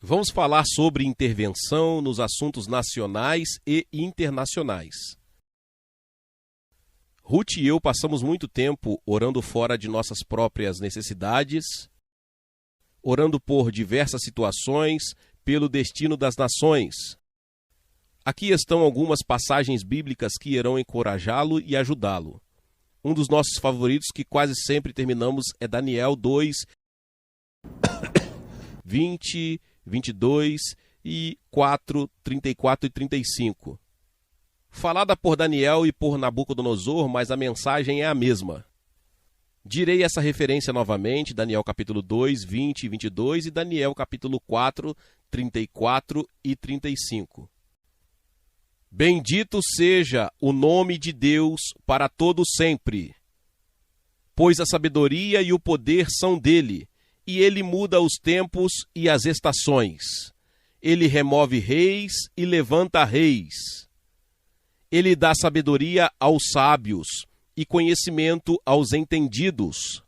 Vamos falar sobre intervenção nos assuntos nacionais e internacionais. Ruth e eu passamos muito tempo orando fora de nossas próprias necessidades, orando por diversas situações, pelo destino das nações. Aqui estão algumas passagens bíblicas que irão encorajá-lo e ajudá-lo. Um dos nossos favoritos que quase sempre terminamos é Daniel 2, 20, 22 e 4, 34 e 35. Falada por Daniel e por Nabucodonosor, mas a mensagem é a mesma. Direi essa referência novamente, Daniel capítulo 2, 20 e 22 e Daniel capítulo 4, 34 e 35. Bendito seja o nome de Deus para todo sempre, pois a sabedoria e o poder são dele, e ele muda os tempos e as estações. Ele remove reis e levanta reis. Ele dá sabedoria aos sábios e conhecimento aos entendidos.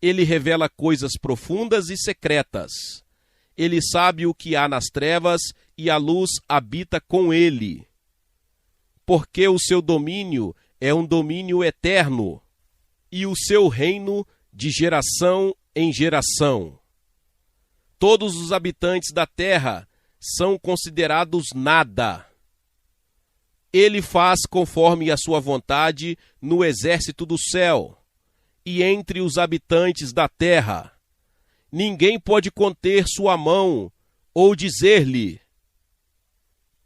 Ele revela coisas profundas e secretas. Ele sabe o que há nas trevas e a luz habita com ele. Porque o seu domínio é um domínio eterno e o seu reino de geração em geração. Todos os habitantes da terra são considerados nada. Ele faz conforme a sua vontade no exército do céu e entre os habitantes da terra. Ninguém pode conter sua mão ou dizer-lhe: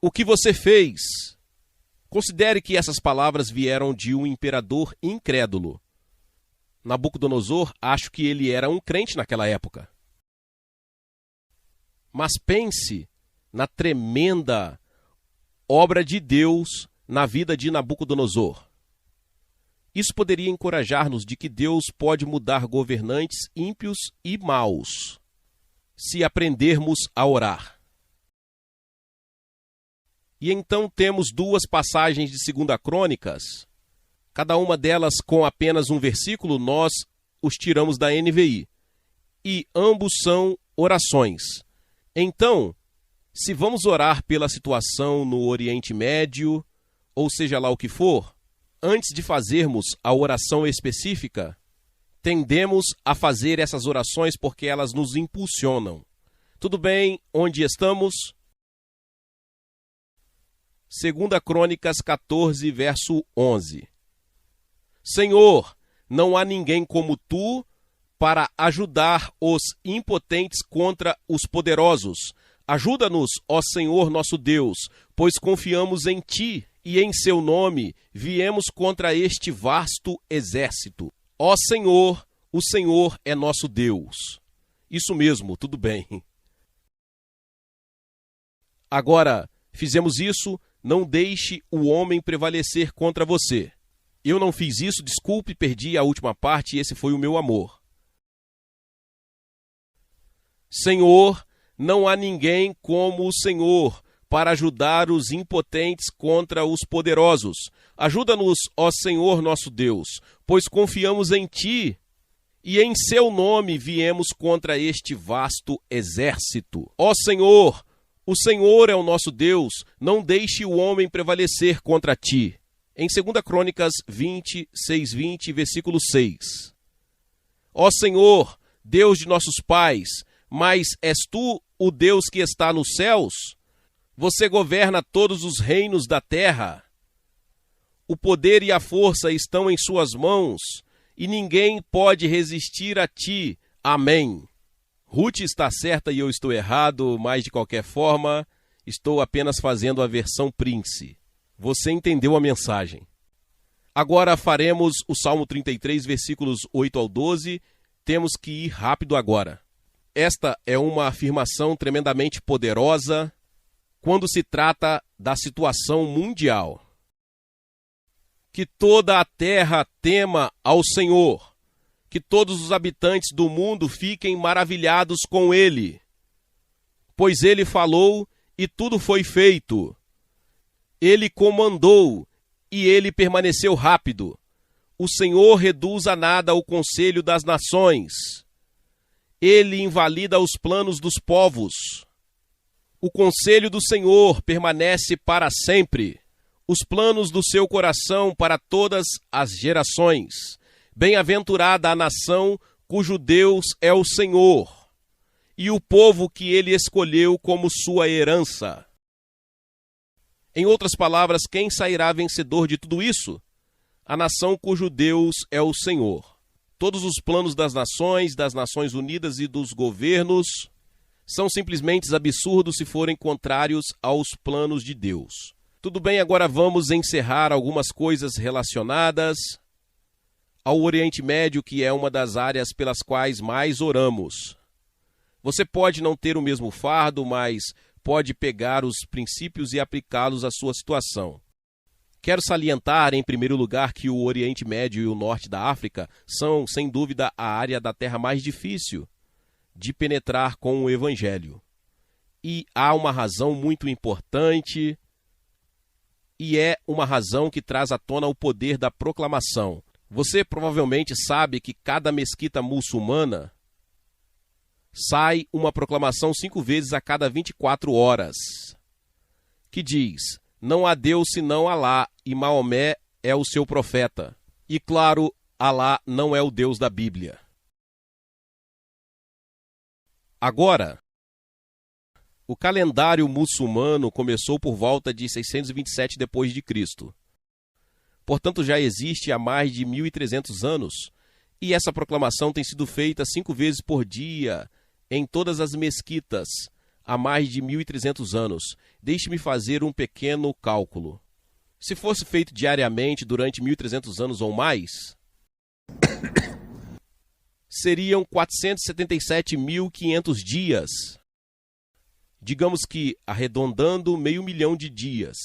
o que você fez? Considere que essas palavras vieram de um imperador incrédulo. Nabucodonosor, acho que ele era um crente naquela época. Mas pense na tremenda obra de Deus na vida de Nabucodonosor. Isso poderia encorajar-nos de que Deus pode mudar governantes ímpios e maus, se aprendermos a orar. E então temos duas passagens de 2 Crônicas, cada uma delas com apenas um versículo, nós os tiramos da NVI. E ambos são orações. Então, se vamos orar pela situação no Oriente Médio, ou seja lá o que for, antes de fazermos a oração específica, tendemos a fazer essas orações porque elas nos impulsionam. Tudo bem, onde estamos? 2 Crônicas 14, verso 11. Senhor, não há ninguém como tu para ajudar os impotentes contra os poderosos. Ajuda-nos, ó Senhor nosso Deus, pois confiamos em ti e em seu nome viemos contra este vasto exército. Ó Senhor, o Senhor é nosso Deus. Isso mesmo, tudo bem. Agora, fizemos isso, não deixe o homem prevalecer contra você. Eu não fiz isso, desculpe, perdi a última parte e esse foi o meu amor. Senhor, não há ninguém como o Senhor, para ajudar os impotentes contra os poderosos. Ajuda-nos, ó Senhor nosso Deus, pois confiamos em Ti, e em Seu nome viemos contra este vasto exército. Ó Senhor, o Senhor é o nosso Deus, não deixe o homem prevalecer contra Ti. Em 2 Crônicas 20, 6:20, versículo 6. Ó Senhor, Deus de nossos pais, mas és Tu o Deus que está nos céus? Você governa todos os reinos da terra. O poder e a força estão em suas mãos, e ninguém pode resistir a Ti. Amém. Ruth está certa e eu estou errado, mas de qualquer forma, estou apenas fazendo a versão Prince. Você entendeu a mensagem. Agora faremos o Salmo 33, versículos 8 ao 12. Temos que ir rápido agora. Esta é uma afirmação tremendamente poderosa quando se trata da situação mundial. Que toda a terra tema ao Senhor, que todos os habitantes do mundo fiquem maravilhados com Ele, pois Ele falou e tudo foi feito. Ele comandou e Ele permaneceu rápido. O Senhor reduz a nada o conselho das nações. Ele invalida os planos dos povos. O conselho do Senhor permanece para sempre, os planos do seu coração para todas as gerações. Bem-aventurada a nação cujo Deus é o Senhor, e o povo que Ele escolheu como sua herança. Em outras palavras, quem sairá vencedor de tudo isso? A nação cujo Deus é o Senhor. Todos os planos das Nações Unidas e dos governos são simplesmente absurdos se forem contrários aos planos de Deus. Tudo bem, agora vamos encerrar algumas coisas relacionadas ao Oriente Médio, que é uma das áreas pelas quais mais oramos. Você pode não ter o mesmo fardo, mas pode pegar os princípios e aplicá-los à sua situação. Quero salientar, em primeiro lugar, que o Oriente Médio e o Norte da África são, sem dúvida, a área da Terra mais difícil de penetrar com o Evangelho. E há uma razão muito importante, e é uma razão que traz à tona o poder da proclamação. Você provavelmente sabe que cada mesquita muçulmana sai uma proclamação 5 vezes a cada 24 horas, que diz: não há Deus senão Alá, e Maomé é o seu profeta. E claro, Alá não é o Deus da Bíblia. Agora, o calendário muçulmano começou por volta de 627 d.C. Portanto, já existe há mais de 1.300 anos, e essa proclamação tem sido feita 5 vezes por dia em todas as mesquitas há mais de 1.300 anos. Deixe-me fazer um pequeno cálculo. Se fosse feito diariamente durante 1.300 anos ou mais, seriam 477.500 dias. Digamos que, arredondando, 500.000 de dias.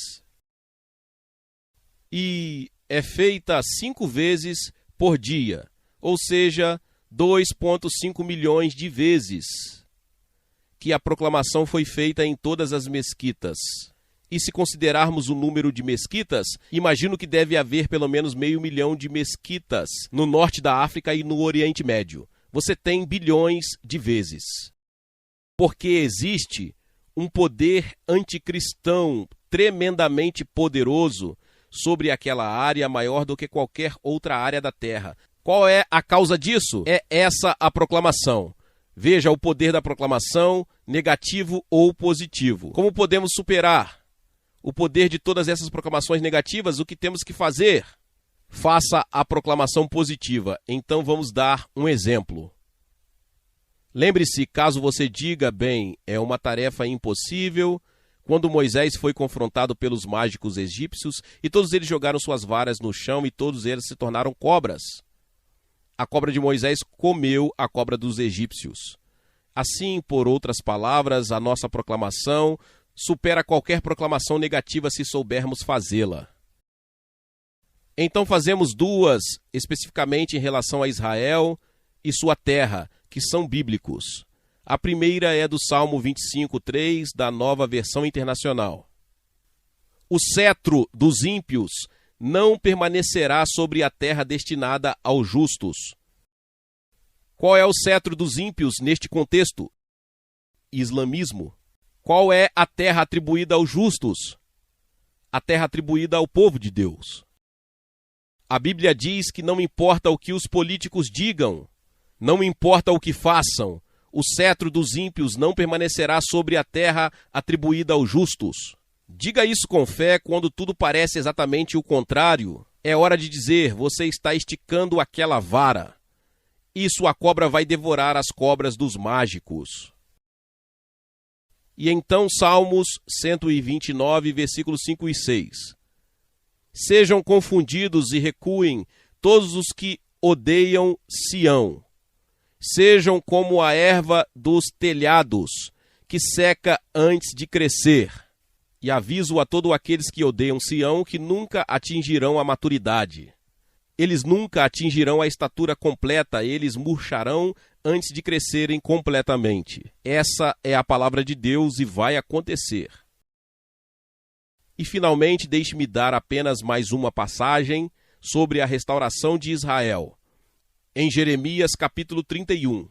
E é feita 5 vezes por dia, ou seja, 2,5 milhões de vezes que a proclamação foi feita em todas as mesquitas. E se considerarmos o número de mesquitas, imagino que deve haver pelo menos 500.000 de mesquitas no norte da África e no Oriente Médio. Você tem bilhões de vezes. Porque existe um poder anticristão tremendamente poderoso sobre aquela área, maior do que qualquer outra área da Terra. Qual é a causa disso? É essa a proclamação. Veja o poder da proclamação, negativo ou positivo. Como podemos superar o poder de todas essas proclamações negativas? O que temos que fazer? Faça a proclamação positiva. Então vamos dar um exemplo. Lembre-se, caso você diga, bem, é uma tarefa impossível, quando Moisés foi confrontado pelos mágicos egípcios e todos eles jogaram suas varas no chão e todos eles se tornaram cobras. A cobra de Moisés comeu a cobra dos egípcios. Assim, por outras palavras, a nossa proclamação supera qualquer proclamação negativa se soubermos fazê-la. Então fazemos 2, especificamente em relação a Israel e sua terra, que são bíblicos. A primeira é do Salmo 25:3, da Nova Versão Internacional. O cetro dos ímpios não permanecerá sobre a terra destinada aos justos. Qual é o cetro dos ímpios neste contexto? Islamismo. Qual é a terra atribuída aos justos? A terra atribuída ao povo de Deus. A Bíblia diz que não importa o que os políticos digam, não importa o que façam, o cetro dos ímpios não permanecerá sobre a terra atribuída aos justos. Diga isso com fé quando tudo parece exatamente o contrário. É hora de dizer, você está esticando aquela vara. Isso a cobra vai devorar as cobras dos mágicos. E então Salmos 129, versículos 5 e 6. Sejam confundidos e recuem todos os que odeiam Sião. Sejam como a erva dos telhados, que seca antes de crescer. E aviso a todos aqueles que odeiam Sião que nunca atingirão a maturidade. Eles nunca atingirão a estatura completa, eles murcharão antes de crescerem completamente. Essa é a palavra de Deus e vai acontecer. E finalmente, deixe-me dar apenas mais uma passagem sobre a restauração de Israel. Em Jeremias capítulo 31.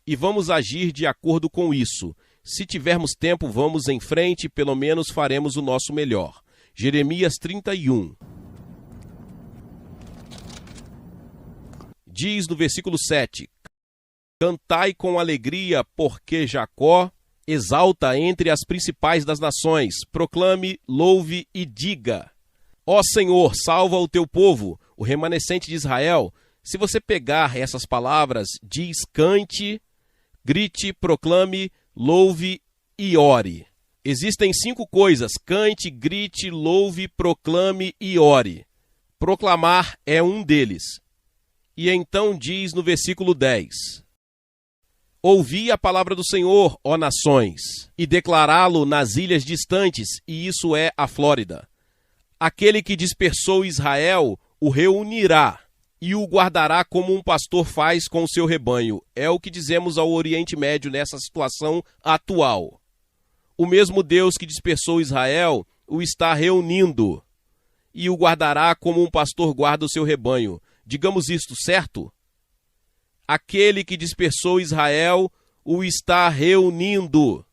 E vamos agir de acordo com isso. Se tivermos tempo, vamos em frente, pelo menos faremos o nosso melhor. Jeremias 31. Diz no versículo 7, cantai com alegria, porque Jacó exalta entre as principais das nações, proclame, louve e diga. Ó Senhor, salva o teu povo, o remanescente de Israel. Se você pegar essas palavras, diz cante, grite, proclame, louve e ore. Existem 5 coisas, cante, grite, louve, proclame e ore. Proclamar é um deles. E então diz no versículo 10, ouvi a palavra do Senhor, ó nações, e declará-lo nas ilhas distantes, e isso é a Flórida. Aquele que dispersou Israel o reunirá e o guardará como um pastor faz com o seu rebanho. É o que dizemos ao Oriente Médio nessa situação atual. O mesmo Deus que dispersou Israel o está reunindo e o guardará como um pastor guarda o seu rebanho. Digamos isto, certo? Aquele que dispersou Israel o está reunindo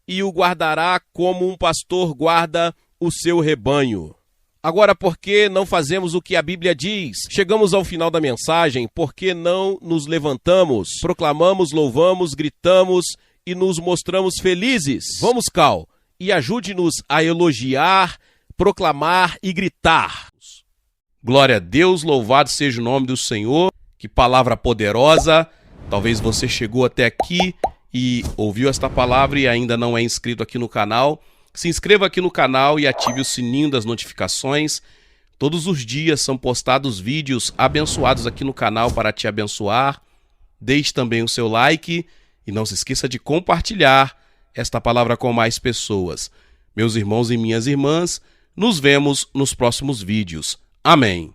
e o guardará como um pastor guarda o seu rebanho. Agora, por que não fazemos o que a Bíblia diz? Chegamos ao final da mensagem, por que não nos levantamos, proclamamos, louvamos, gritamos e nos mostramos felizes? Vamos, Cal, e ajude-nos a elogiar, proclamar e gritar. Glória a Deus, louvado seja o nome do Senhor. Que palavra poderosa. Talvez você chegou até aqui e ouviu esta palavra e ainda não é inscrito aqui no canal. Se inscreva aqui no canal e ative o sininho das notificações. Todos os dias são postados vídeos abençoados aqui no canal para te abençoar. Deixe também o seu like e não se esqueça de compartilhar esta palavra com mais pessoas. Meus irmãos e minhas irmãs, nos vemos nos próximos vídeos. Amém.